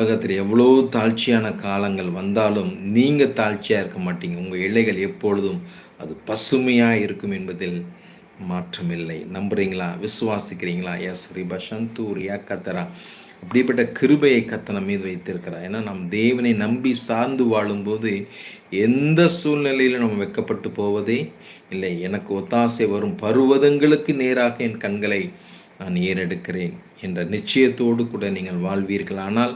உலகத்தில் எவ்வளோ தாழ்ச்சியான காலங்கள் வந்தாலும் நீங்கள் தாழ்ச்சியாக இருக்க மாட்டீங்க. உங்கள் இலைகள் எப்பொழுதும் அது பசுமையாக இருக்கும் என்பதில் மாற்றமில்லை. நம்புறீங்களா? விசுவாசிக்கிறீங்களா? எஸ் ரிபஷந்து ரியா கத்தரா. அப்படிப்பட்ட கிருபையை கத்தனை மீது வைத்திருக்கிறார். ஏன்னா நம் தேவனை நம்பி சார்ந்து வாழும்போது எந்த சூழ்நிலையிலும் நம்ம வெட்கப்பட்டு போவதே இல்லை. எனக்கு ஒத்தாசை வரும் பருவதங்களுக்கு நேராக என் கண்களை நான் ஏறெடுக்கிறேன் என்ற நிச்சயத்தோடு கூட நீங்கள் வாழ்வீர்கள். ஆனால்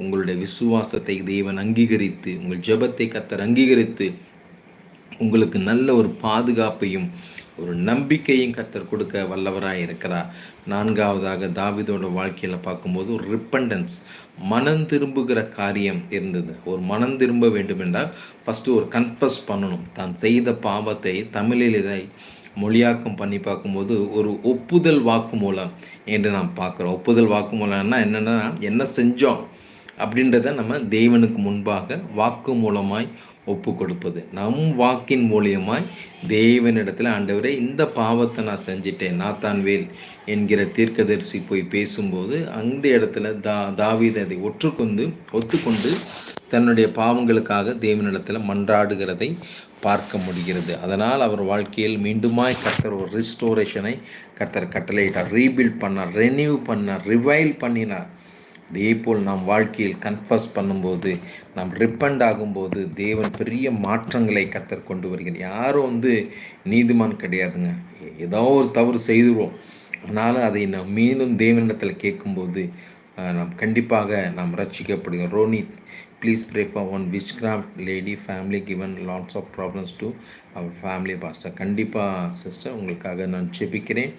உங்களுடைய விசுவாசத்தை தேவன் அங்கீகரித்து, உங்கள் ஜெபத்தை கர்த்தர் அங்கீகரித்து, உங்களுக்கு நல்ல ஒரு பாதுகாப்பையும் ஒரு நம்பிக்கையும் கர்த்தர் கொடுக்க வல்லவராக இருக்கிறார். நான்காவதாக தாவீதோட வாழ்க்கையில் பார்க்கும்போது ஒரு ரிப்பண்டன்ஸ், மனம் திரும்புகிற காரியம் இருந்தது. ஒரு மனம் திரும்ப வேண்டும் என்றால் ஃபஸ்ட்டு ஒரு கன்ஃபஸ் பண்ணணும். தான் செய்த பாவத்தை தமிழில் இதை மொழியாக்கம் பண்ணி பார்க்கும்போது ஒரு ஒப்புதல் வாக்குமூலம் என்று நாம் பார்க்குறோம். ஒப்புதல் வாக்குமூலம்னா என்னென்னா, என்ன செஞ்சோம் அப்படின்றத நம்ம தேவனுக்கு முன்பாக வாக்கு மூலமாய் ஒப்பு கொடுப்பது. நம் வாக்கின் மூலியமாய் தேவனிடத்தில், ஆண்டவரே இந்த பாவத்தை நான் செஞ்சிட்டேன், நாத்தான்வேல் என்கிற தீர்க்கதரிசி போய் பேசும்போது அந்த இடத்துல தாவீது அதை ஒத்துக்கொண்டு தன்னுடைய பாவங்களுக்காக தேவனிடத்தில் மன்றாடுகிறதை பார்க்க முடிகிறது. அதனால் அவர் வாழ்க்கையில் மீண்டுமாய் கர்த்தர் ஒரு ரிஸ்டோரேஷனை கர்த்தர் கட்டளையிட்டார். ரீபில்ட் பண்ணார், ரெனியூ பண்ணார், ரிவைல் பண்ணினார். இதேபோல் நாம் வாழ்க்கையில் கன்ஃபஸ் பண்ணும்போது, நாம் ரிப்பண்ட் ஆகும்போது தேவன் பெரிய மாற்றங்களை கர்த்தர் கொண்டு வருகிறார். யாரும் நீதிமான் கிடையாதுங்க. ஏதோ ஒரு தவறு செய்துருவோம். ஆனாலும் அதை நாம் மீண்டும் தேவனிடத்தில் கேட்கும்போது நாம் கண்டிப்பாக நாம் ரட்சிக்கப்படுகிறோம். Ronith, please pray for one witchcraft lady family given lots of problems to our family pastor. கண்டிப்பாக சிஸ்டர், உங்களுக்காக நான் ஜெபிக்கிறேன்.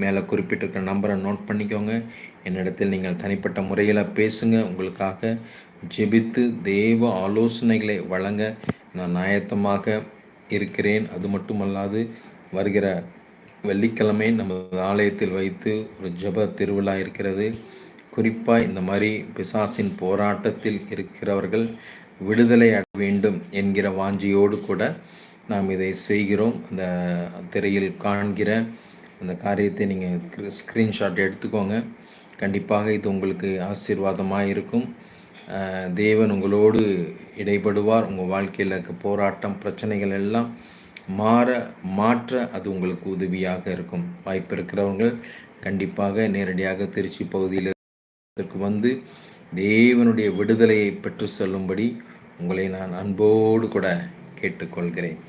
மேலே குறிப்பிட்டிருக்கிற நம்பரை நோட் பண்ணிக்கோங்க. என்னிடத்தில் நீங்கள் தனிப்பட்ட முறையில் பேசுங்க. உங்களுக்காக ஜெபித்து தேவ ஆலோசனைகளை வழங்க நான் ஆயத்தமாக இருக்கிறேன். அது மட்டுமல்லாது வருகிற வெள்ளிக்கிழமை நம்ம ஆலயத்தில் வைத்து ஒரு ஜெப திருவிழா இருக்கிறது. குறிப்பாக இந்த மாதிரி பிசாசின் போராட்டத்தில் இருக்கிறவர்கள் விடுதலை அடைய வேண்டும் என்கிற வாஞ்சியோடு கூட நாம் இதை செய்கிறோம். அந்த திரையில் காண்கிற அந்த காரியத்தை நீங்கள் ஸ்க்ரீன்ஷாட் எடுத்துக்கோங்க. கண்டிப்பாக இது உங்களுக்கு ஆசீர்வாதமாக இருக்கும். தேவன் உங்களோடு இடைப்படுவார். உங்கள் வாழ்க்கையில் இருக்க போராட்டம், பிரச்சனைகள் எல்லாம் மாற்ற அது உங்களுக்கு உதவியாக இருக்கும். வாய்ப்பு இருக்கிறவங்க கண்டிப்பாக நேரடியாக திருச்சி பகுதியில் வந்து தேவனுடைய விடுதலையை பெற்று செல்லும்படி உங்களை நான் அன்போடு கூட கேட்டுக்கொள்கிறேன்.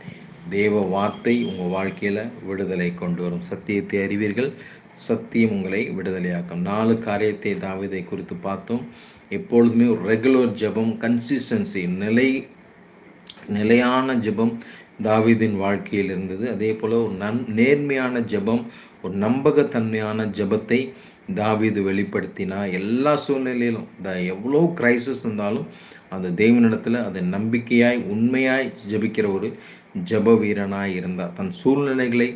தேவ வார்த்தை உங்கள் வாழ்க்கையில் விடுதலை கொண்டு வரும். சத்தியத்தை அறிவீர்கள், சத்தியம் உங்களை விடுதலையாக்கும். 4 காரியத்தை தாவீதை குறித்து பார்த்தோம். எப்பொழுதுமே ஒரு ரெகுலர் ஜெபம், கன்சிஸ்டன்சி, நிலையான ஜெபம் தாவீதின் வாழ்க்கையில் இருந்தது. அதே போல் ஒரு நேர்மையான ஜெபம், ஒரு நம்பகத்தன்மையான ஜெபத்தை தாவீது வெளிப்படுத்தினா. எல்லா சூழ்நிலையிலும் எவ்வளோ கிரைசிஸ் இருந்தாலும் அந்த தேவனிடத்தில் அதை நம்பிக்கையாய் உண்மையாய் ஜெபிக்கிற ஒரு ஜெப வீரனாய் இருந்தார். தன் சூழ்நிலைகளை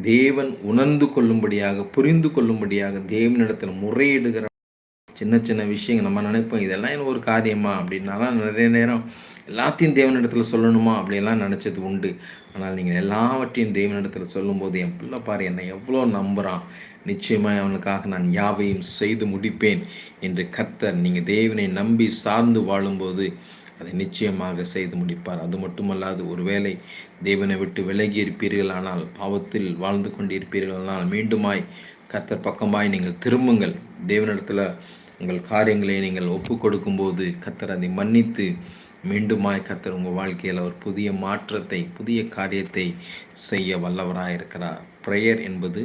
தேவன் உணர்ந்து கொள்ளும்படியாக, புரிந்து கொள்ளும்படியாக தேவனிடத்தில் முறையிடுகிற சின்ன சின்ன விஷயங்கள் நம்ம நினைப்போம், இதெல்லாம் என்ன ஒரு காரியமா அப்படின்னாலாம் நிறைய நேரம் எல்லாத்தையும் தேவனிடத்தில் சொல்லணுமா அப்படியெல்லாம் நினச்சது உண்டு. ஆனால் நீங்கள் எல்லாவற்றையும் தேவனிடத்தில் சொல்லும்போது, என் பிள்ளை பாரு என்னை எவ்வளோ நம்புகிறான், நிச்சயமாக அவனுக்காக நான் யாவையும் செய்து முடிப்பேன் என்று கர்த்தர், நீங்கள் தேவனை நம்பி சார்ந்து வாழும்போது அதை நிச்சயமாக செய்து முடிப்பார். அது மட்டுமல்லாது, ஒருவேளை தேவனை விட்டு விலகி இருப்பீர்களானால், பாவத்தில் வாழ்ந்து கொண்டிருப்பீர்களானால் மீண்டுமாய் கர்த்தர் பக்கமாய் நீங்கள் திரும்புங்கள். தேவனிடத்தில் உங்கள் காரியங்களை நீங்கள் ஒப்பு கொடுக்கும்போது கர்த்தர் அதை மன்னித்து மீண்டுமாய் கர்த்தர் உங்கள் வாழ்க்கையில் ஒரு புதிய மாற்றத்தை, புதிய காரியத்தை செய்ய வல்லவராக இருக்கிறார். ப்ரேயர் என்பது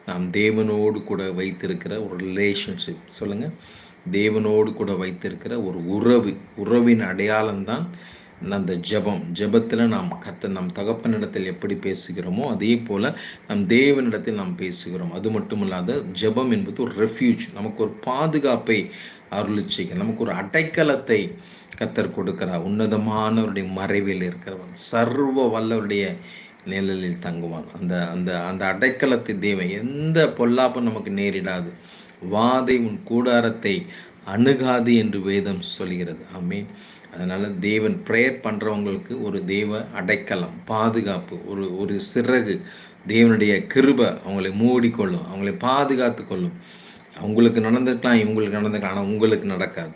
நாம் தேவனோடு கூட வைத்திருக்கிற ஒரு ரிலேஷன்ஷிப். சொல்லுங்கள், தேவனோடு கூட வைத்திருக்கிற ஒரு உறவின் அடையாளம்தான் அந்த ஜெபத்தில் நாம் நம் தகப்பனிடத்தில் எப்படி பேசுகிறோமோ அதே போல் நம் தேவனிடத்தில் நாம் பேசுகிறோம். அது மட்டுமல்லாத ஜெபம் என்பது ஒரு ரெஃப்யூஜ், நமக்கு ஒரு பாதுகாப்பை அருளிச்சைகள், நமக்கு ஒரு அடைக்கலத்தை கர்த்தர் கொடுக்கிறார். உன்னதமானவருடைய மறைவில் இருக்கிறவன், சர்வ வல்லவருடைய நிழலில் தங்குவான். அந்த அந்த அந்த அடைக்கலத்தை தேவன், எந்த பொல்லாப்பும் நமக்கு நேரிடாது, வாதை உன் கூடாரத்தை அணுகாது என்று வேதம் சொல்கிறது. ஆமென். அதனால் தேவன் ப்ரேயர் பண்ணுறவங்களுக்கு ஒரு தேவ அடைக்கலம், பாதுகாப்பு, ஒரு சிறகு, தேவனுடைய கிருபை அவங்களை மூடிக்கொள்ளும், அவங்களை பாதுகாத்து கொள்ளும். அவங்களுக்கு நடந்திருக்கலாம், இவங்களுக்கு நடந்திருக்கலாம், ஆனால் உங்களுக்கு நடக்காது.